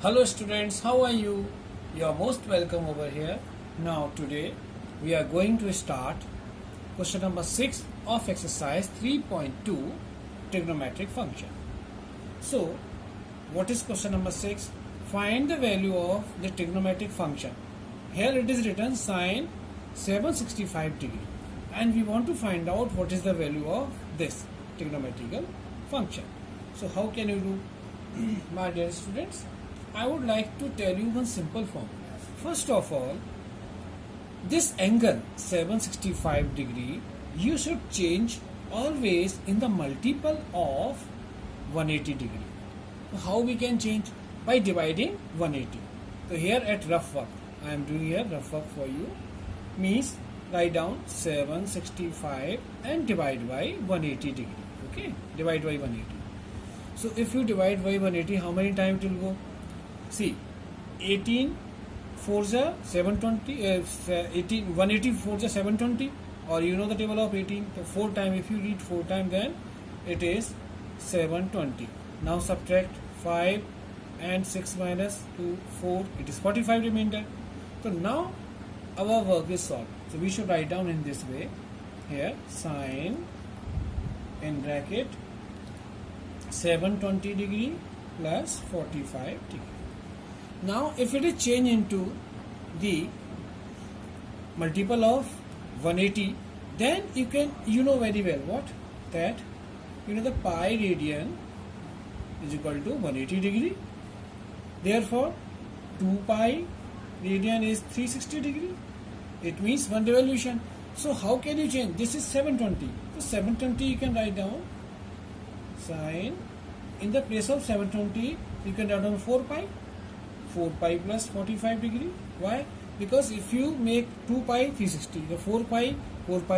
Hello students, how are you? You are most welcome over here. Now today we are going to start question number 6 of exercise 3.2 trigonometric function. So what is question number 6? Find the value of the trigonometric function. Here it is written sine 765 degree and we want to find out what is the value of this trigonometrical function. So how can you do? My dear students, I would like to tell you one simple formula. First of all, this angle 765 degree you should change always in the multiple of 180 degree. So how we can change? By dividing 180. So here at rough work, I am doing here rough work for you. Means write down 765 and divide by 180 degree. Okay, divide by 180. So if you divide by 180, how many times it will go? See, 18 4 720, 18 180 4 720, or you know the table of 18. So 4 times, if you read 4 times, then it is 720. Now subtract 5 and 6 minus 2, 4, it is 45 remainder. So now our work is solved. So we should write down in this way here sine in bracket 720 degree plus 45 degree. Now if it is changed into the multiple of 180, then you know very well what? That the pi radian is equal to 180 degree. Therefore 2 pi radian is 360 degree. It means one revolution. So how can you change? This is 720. So 720 you can write down sine, in the place of 720 you can write down 4 pi. 4 pi plus 45 degree. Why? Because if you make 2 pi 360, the 4 pi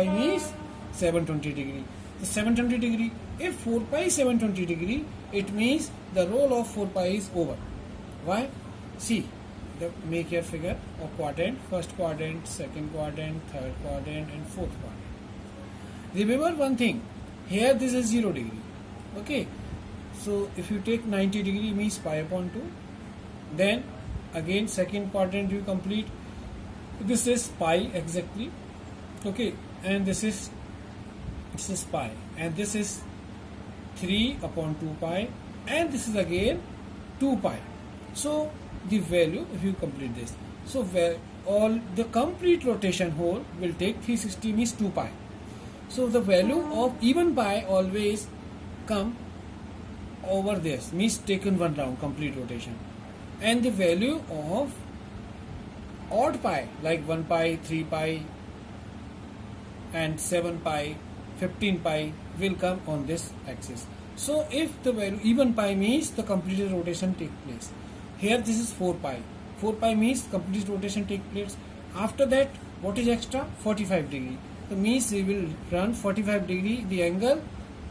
means 720 degree. The 720 degree, if 4 pi 720 degree, it means the role of 4 pi is over. Why? See, make your figure of quadrant, first quadrant, second quadrant, third quadrant and fourth quadrant. Remember one thing, here this is 0 degree. Okay, so if you take 90 degree means pi upon 2. Then again second quadrant you complete. This is pi exactly. Okay, and this is pi, and this is 3 upon 2 pi, and this is again 2 pi. So the value, if you complete this, so where all the complete rotation whole will take 360 means 2 pi. So the value of even pi always come over this, means taken one round complete rotation. And the value of odd pi like 1 pi, 3 pi and 7 pi, 15 pi will come on this axis. So if the value even pi means the completed rotation take place. Here this is 4 pi. 4 pi means complete rotation take place. After that what is extra? 45 degree. So means we will run 45 degree, the angle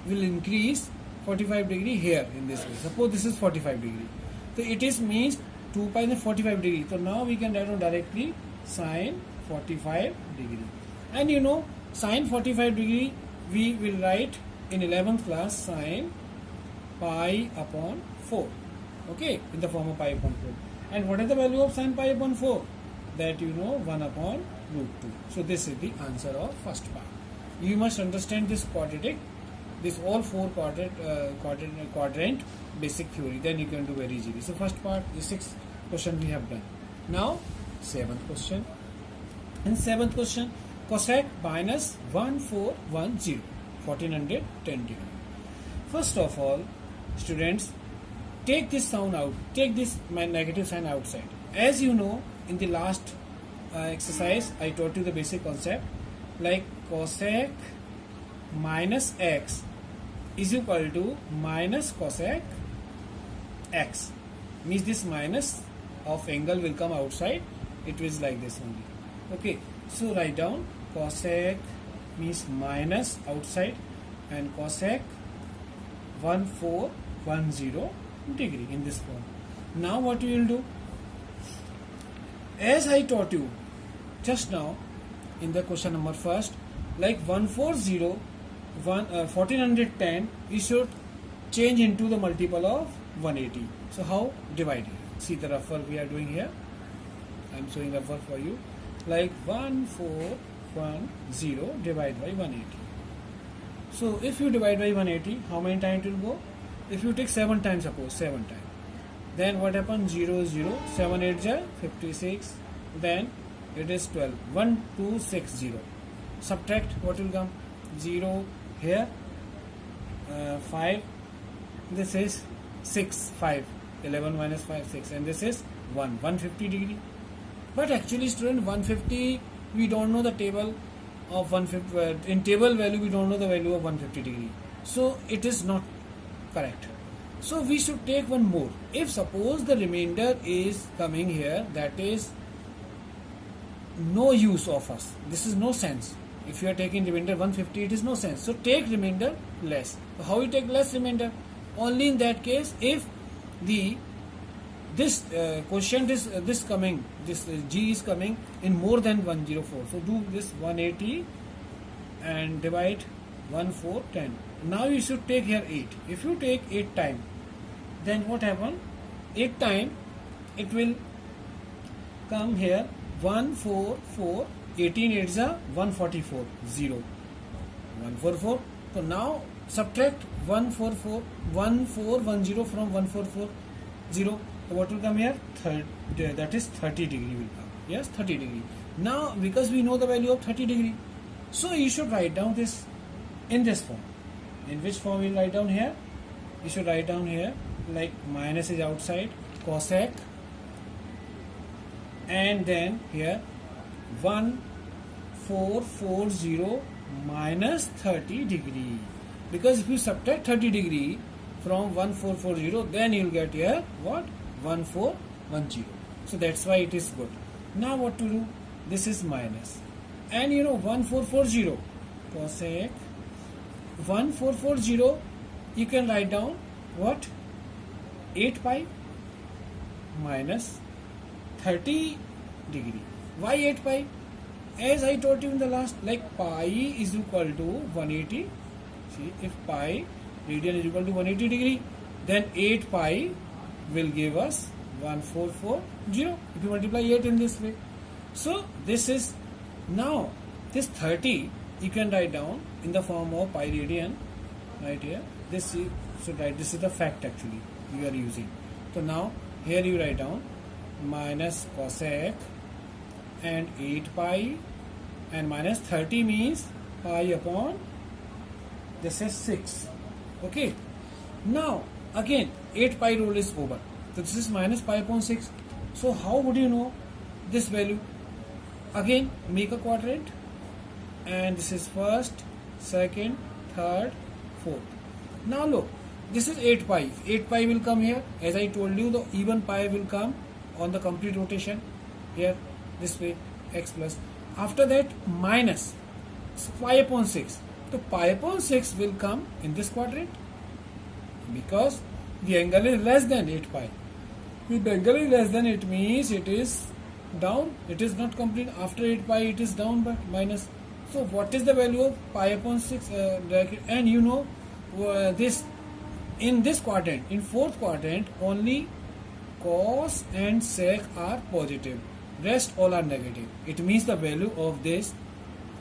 will increase 45 degree here in this way. Suppose this is 45 degree. So it is means 2 pi and 45 degree. So now we can write down directly sine 45 degree. And sine 45 degree we will write in 11th class sine pi upon 4. Okay, in the form of pi upon 4. And what is the value of sine pi upon 4? That 1 upon root 2. So this is the answer of first part. You must understand this quadratic, this all 4 quadrant basic theory, then you can do very easily. So first part, the 6th question we have done. Now 7th question. In 7th question, cosec minus 1410, 1410 degree. First of all, students, take this sound out, take this negative sign outside. As you know, in the last exercise I taught you the basic concept, like cosec minus x is equal to minus cosec x, means this minus of angle will come outside. It is like this only. Okay, so write down cosec means minus outside and cosec 1410 degree in this form. Now what you will do, as I taught you just now in the question number first, like 1410 you should change into the multiple of 180. So how? Divide it. see the rough work we are doing here. I'm showing rough work for you. Like 1410 divided by 180. So if you divide by 180, how many times it will go? If you take 7 times, suppose 7 times, then what happens? 0 0 7 8 is 56, then it is 12. 1260. Subtract, what will come? 0 here, 5, this is 6, 5, 11 minus 5, 6, and this is 150 degree. But actually, student, 150, we don't know the table of 150. In table value, we don't know the value of 150 degree. So it is not correct. So we should take one more. If suppose the remainder is coming here, that is no use of us. This is no sense. If you are taking remainder 150, it is no sense. So take remainder less. So how you take less remainder? Only in that case, if this quotient is this coming, this G is coming in more than 104. So do this 180 and divide 1410. Now you should take here 8. If you take 8 times, then what happen? 8 times it will come here 144. 18 8 is 144. 0 144. So now subtract 1410 from 1440. So what will come here? That is 30 degree will come. Yes, 30 degree. Now because we know the value of 30 degree, so you should write down this in this form. In which form you will write down here? You should write down here like minus is outside, cosec, and then here 1440 minus 30 degree. Because if you subtract 30 degree from 1440, then you will get here what? 1410. So that's why it is good. Now what to do? This is minus. And 1440 cosec 1440, you can write down what? 8 pi minus 30 degree. Why 8 pi? As I told you in the last, like pi is equal to 180. See, if pi radian is equal to 180 degree, then 8 pi will give us 1440 if you multiply 8 in this way. So this is, now this 30 you can write down in the form of pi radian right here. This you should write, this is the fact actually you are using. So now here you write down minus cosec and 8 pi, and minus 30 means pi upon, this is 6. Okay, now again 8 pi rule is over. So this is minus pi upon 6. So how would you know this value? Again make a quadrant, and this is first, second, third, fourth. Now look, this is 8 pi. 8 pi will come here. As I told you, the even pi will come on the complete rotation here this way, x plus. After that minus pi upon 6. So pi upon 6 will come in this quadrant because the angle is less than 8 pi. If the angle is less than, it means it is down. It is not complete. After 8 pi it is down by minus. So what is the value of pi upon 6 and this in this quadrant, in fourth quadrant, only cos and sec are positive, rest all are negative. It means the value of this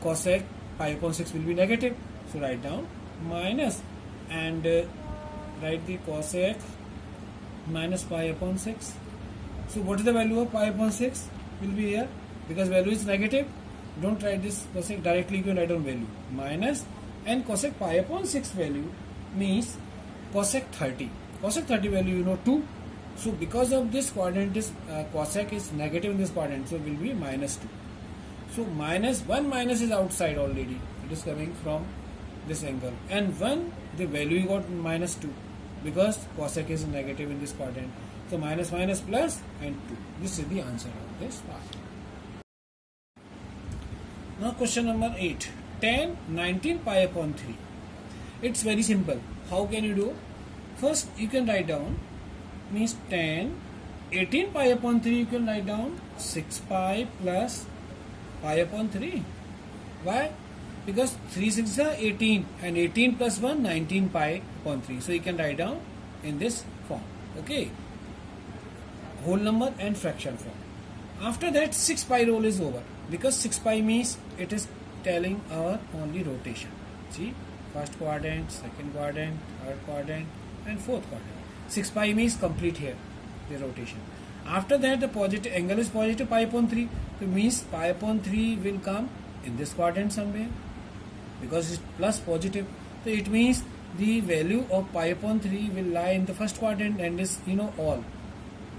cosec pi upon 6 will be negative. So write down minus and write the cosec minus pi upon 6. So what is the value of pi upon 6? Will be here, because value is negative. Don't write this cosec directly, you can write down value minus, and cosec pi upon 6 value means cosec 30. Cosec 30 value 2. So because of this quadrant is cosec is negative in this quadrant, so it will be minus 2. So minus is outside already. It is coming from this angle, and the value you got minus 2 because cosec is negative in this quadrant. So minus plus and 2. This is the answer of this part. Now question number 8. Tan 19 pi upon 3. It's very simple. How can you do? First you can write down, means tan 18 pi upon 3 you can write down 6 pi plus pi upon 3. Why? Because 3 6 are 18 and 18 plus 1 19 pi upon 3. So you can write down in this form. Okay. whole number and fraction form. After that 6 pi rule is over, because 6 pi means it is telling our only rotation. See, first quadrant, second quadrant, third quadrant and fourth quadrant. 6 pi means complete here the rotation. After that the positive angle is positive pi upon 3. So means pi upon 3 will come in this quadrant somewhere, because it's plus positive. So it means the value of pi upon 3 will lie in the first quadrant, and is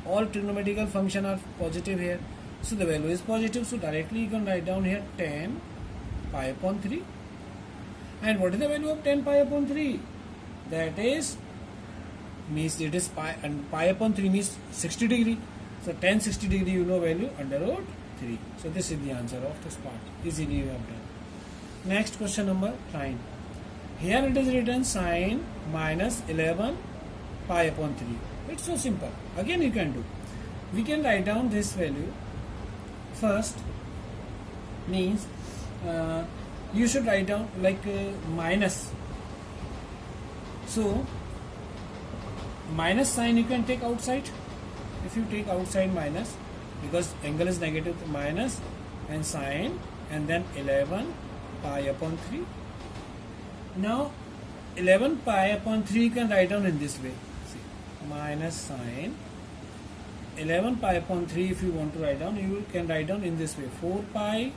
all trigonometrical function are positive here. So the value is positive. So directly you can write down here 10 pi upon 3. And what is the value of 10 pi upon 3? That is means it is pi, and pi upon 3 means 60 degree. So tan 60 degree value under root 3. So this is the answer of this part. Easily you have done. Next question number 9. Here it is written sine minus 11 pi upon 3. It's so simple. Again you can do. We can write down this value. First means you should write down like minus. So minus sign you can take outside. If you take outside minus, because angle is negative, minus and sine and then 11 pi upon 3. Now 11 pi upon 3 you can write down in this way. See, minus sine 11 pi upon 3, if you want to write down, you can write down in this way, 4 pi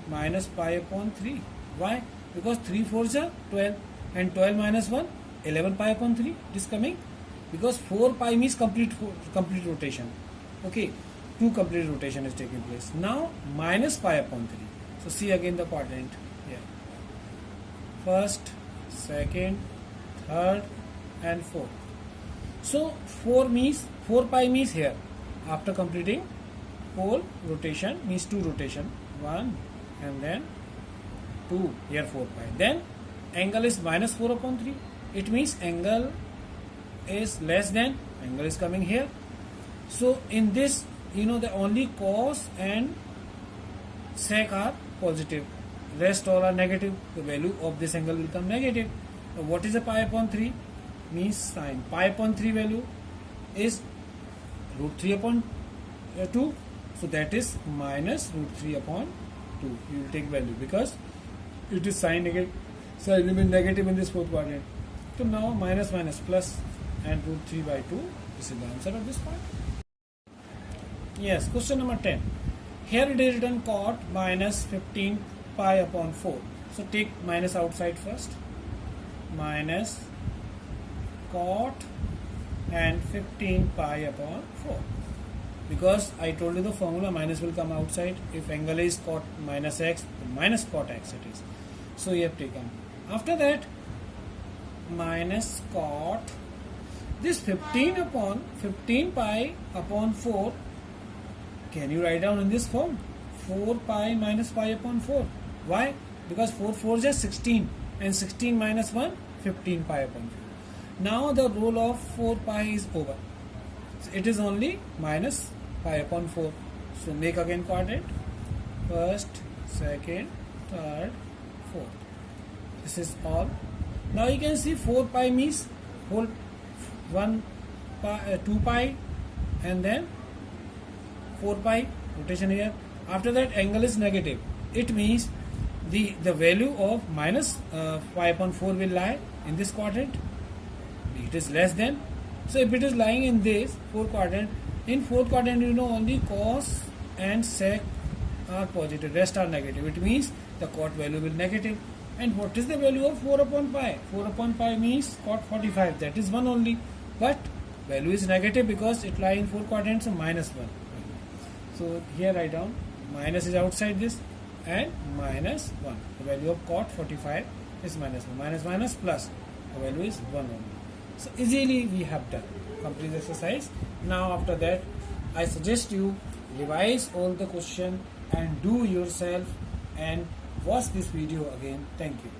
minus pi upon 3. Why? Because 3 4s are 12 and 12 minus 1, 11 pi upon 3 it is coming, because 4 pi means complete rotation. Okay, 2 complete rotation is taking place. Now minus pi upon 3. So see again the quadrant here. First, second, third and fourth. So 4 pi means here, after completing whole rotation means 2 rotation, 1 and then 2, here 4 pi. Then angle is minus 4 upon 3. It means angle is less than, angle is coming here. So in this, the only cos and sec are positive, rest all are negative. The value of this angle will come negative. So what is a pi upon 3? Means sine. Pi upon 3 value is root 3 upon 2. So that is minus root 3 upon 2. You will take value because it is sine negative. So it will be negative in this fourth quadrant. So now minus plus and root 3 by 2. This is the answer of this part. Yes, question number 10. Here it is written cot minus 15 pi upon 4. So take minus outside first. Minus cot and 15 pi upon 4. Because I told you the formula, minus will come outside. If angle is cot minus x, minus cot x it is. So you have taken. After that, minus cot, this 15 pi upon 4, can you write down in this form? 4 pi minus pi upon 4. Why? Because 4 4 is 16 and 16 minus 1, 15 pi upon 4. Now the rule of 4 pi is over. So it is only minus pi upon 4. So make again quadrant. First, second, third, fourth. This is all. Now you can see 4 pi means whole 2 pi and then 4 pi rotation here. After that angle is negative. It means the value of minus pi upon 4 will lie in this quadrant. It is less than. So if it is lying in this fourth quadrant, in fourth quadrant only cos and sec are positive, rest are negative. It means the cot value will negative. And what is the value of 4 upon pi? 4 upon pi means cot 45. That is 1 only. But value is negative because it lies in 4 quadrants, so minus 1. So here write down minus is outside this and minus 1. The value of cot 45 is minus 1. Minus plus. The value is 1 only. So easily we have done. Complete the exercise. Now after that, I suggest you revise all the question and do yourself and watch this video again. Thank you.